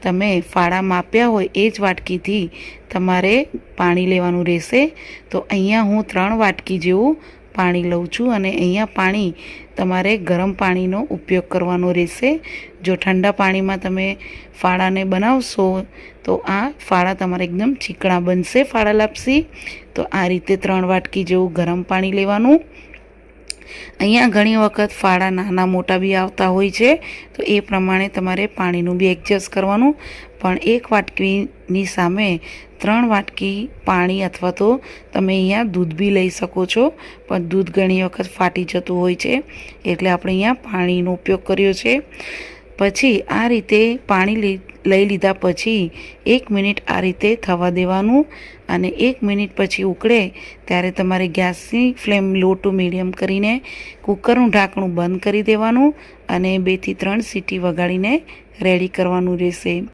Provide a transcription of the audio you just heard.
તમે ફાળા માપ્યા હોય એ જ વાટકીથી તમારે પાણી લેવાનું રહેશે। તો અહીંયા હું 3 વાટકી જેવું પાણી લઉં છું અને અહીંયા પાણી તમારે ગરમ પાણીનો ઉપયોગ કરવાનો રહેશે। જો ઠંડા પાણીમાં તમે ફાળાને બનાવશો તો આ ફાળા તમારે એકદમ ચીકણા બનશે, ફાળા લાપસી। તો આ રીતે 3 વાટકી જેવું ગરમ પાણી લેવાનું। અહીંયા ઘણી વખત ફાળા નાના મોટા બી આવતા હોય છે, તો એ પ્રમાણે તમારે પાણીનું બી એડજસ્ટ કરવાનું। પણ 1 વાટકીની સામે 3 વાટકી પાણી અથવા તો તમે અહીંયા દૂધ બી લઈ શકો છો, પણ દૂધ ઘણી વખત ફાટી જતું હોય છે, એટલે આપણે અહીંયા પાણીનો ઉપયોગ કર્યો છે। પછી આ રીતે પાણી લઈ લીધા પછી 1 મિનિટ આ રીતે થવા દેવાનું અને 1 મિનિટ પછી ઉકળે ત્યારે તમારે ગેસની ફ્લેમ લો ટુ મીડિયમ કરીને કુકરનું ઢાંકણું બંધ કરી દેવાનું અને 2 થી 3 સીટી વગાડીને રેડી કરવાનું રહેશે।